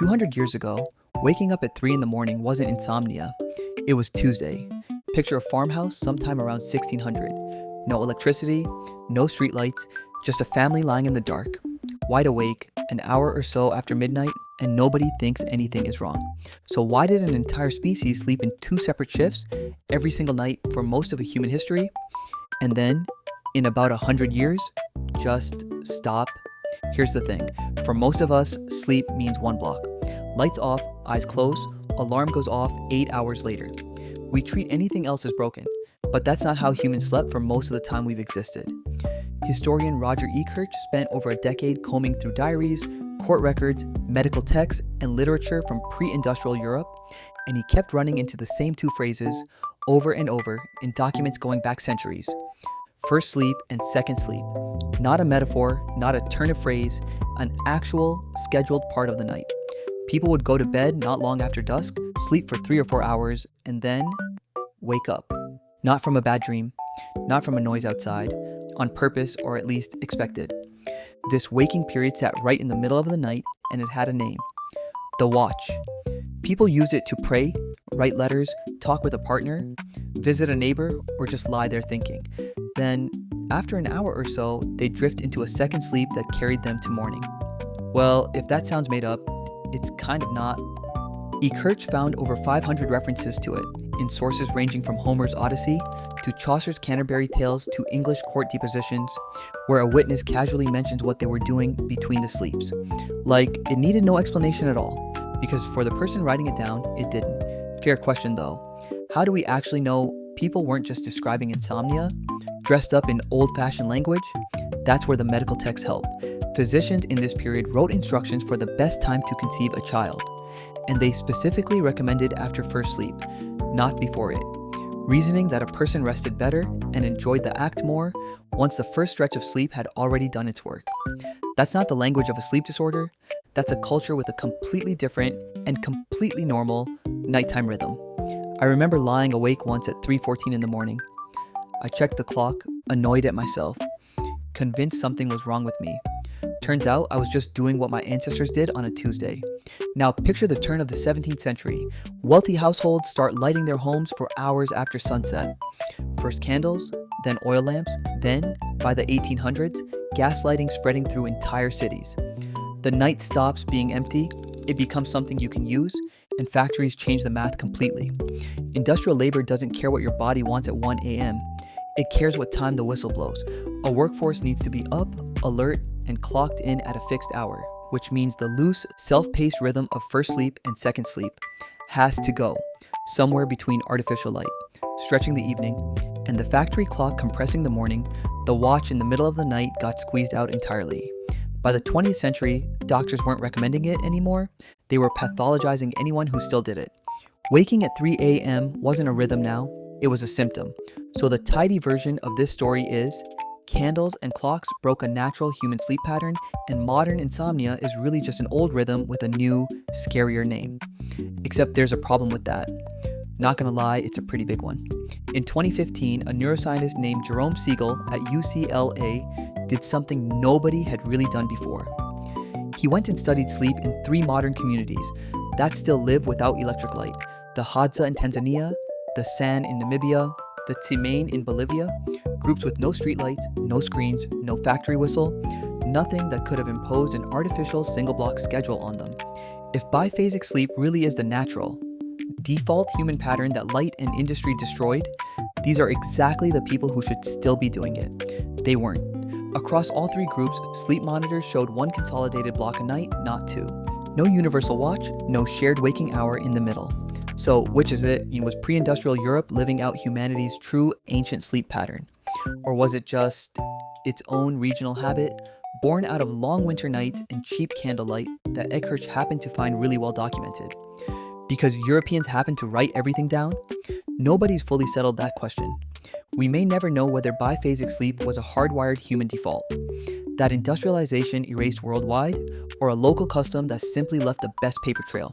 200 years ago, waking up at 3 in the morning wasn't insomnia. It was Tuesday. Picture a farmhouse sometime around 1600. No electricity, no streetlights, just a family lying in the dark, wide awake, an hour or so after midnight, and nobody thinks anything is wrong. So why did an entire species sleep in two separate shifts every single night for most of a human history? And then, in about 100 years, just stop? Here's the thing. For most of us, sleep means one block. Lights off, eyes closed, alarm goes off 8 hours later. We treat anything else as broken, but that's not how humans slept for most of the time we've existed. Historian Roger E. Kirch spent over a decade combing through diaries, court records, medical texts, and literature from pre-industrial Europe, and he kept running into the same two phrases over and over in documents going back centuries. First sleep and second sleep. Not a metaphor, not a turn of phrase, an actual scheduled part of the night. People would go to bed not long after dusk, sleep for 3 or 4 hours, and then wake up. Not from a bad dream, not from a noise outside, on purpose or at least expected. This waking period sat right in the middle of the night, and it had a name. The watch. People used it to pray, write letters, talk with a partner, visit a neighbor, or just lie there thinking. Then, after an hour or so, they'd drift into a second sleep that carried them to morning. Well, if that sounds made up, it's kind of not. E. Kirch found over 500 references to it, in sources ranging from Homer's Odyssey to Chaucer's Canterbury Tales to English court depositions, where a witness casually mentions what they were doing between the sleeps. Like, it needed no explanation at all, because for the person writing it down, it didn't. Fair question though. How do we actually know people weren't just describing insomnia, dressed up in old-fashioned language? That's where the medical texts help. Physicians in this period wrote instructions for the best time to conceive a child, and they specifically recommended after first sleep, not before it, reasoning that a person rested better and enjoyed the act more once the first stretch of sleep had already done its work. That's not the language of a sleep disorder. That's a culture with a completely different and completely normal nighttime rhythm. I remember lying awake once at 3:14 in the morning. I checked the clock, annoyed at myself, convinced something was wrong with me. Turns out I was just doing what my ancestors did on a Tuesday. Now picture the turn of the 17th century. Wealthy households start lighting their homes for hours after sunset. First candles, then oil lamps, then, by the 1800s, gas lighting spreading through entire cities. The night stops being empty, it becomes something you can use, and factories change the math completely. Industrial labor doesn't care what your body wants at 1 a.m. It cares what time the whistle blows. A workforce needs to be up, alert, and clocked in at a fixed hour, which means the loose, self-paced rhythm of first sleep and second sleep has to go, somewhere between artificial light, stretching the evening, and the factory clock compressing the morning. The watch in the middle of the night got squeezed out entirely. By the 20th century, doctors weren't recommending it anymore. They were pathologizing anyone who still did it. Waking at 3 a.m. wasn't a rhythm now, it was a symptom. So the tidy version of this story is, candles and clocks broke a natural human sleep pattern, and modern insomnia is really just an old rhythm with a new, scarier name. Except there's a problem with that. Not gonna lie, it's a pretty big one. In 2015, a neuroscientist named Jerome Siegel at UCLA did something nobody had really done before. He went and studied sleep in 3 modern communities that still live without electric light: the Hadza in Tanzania, the San in Namibia, the Tsimane in Bolivia, groups with no streetlights, no screens, no factory whistle, nothing that could have imposed an artificial single-block schedule on them. If biphasic sleep really is the natural, default human pattern that light and industry destroyed, these are exactly the people who should still be doing it. They weren't. Across all 3 groups, sleep monitors showed 1 consolidated block a night, not 2. No universal watch, no shared waking hour in the middle. So which is it? Was pre-industrial Europe living out humanity's true ancient sleep pattern? Or was it just its own regional habit, born out of long winter nights and cheap candlelight that Eckhart happened to find really well documented? Because Europeans happened to write everything down? Nobody's fully settled that question. We may never know whether biphasic sleep was a hardwired human default, that industrialization erased worldwide, or a local custom that simply left the best paper trail.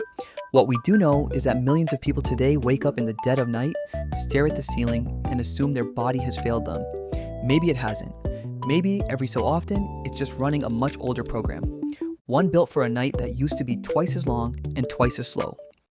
What we do know is that millions of people today wake up in the dead of night, stare at the ceiling, and assume their body has failed them. Maybe it hasn't. Maybe every so often, it's just running a much older program. one built for a night that used to be twice as long and twice as slow.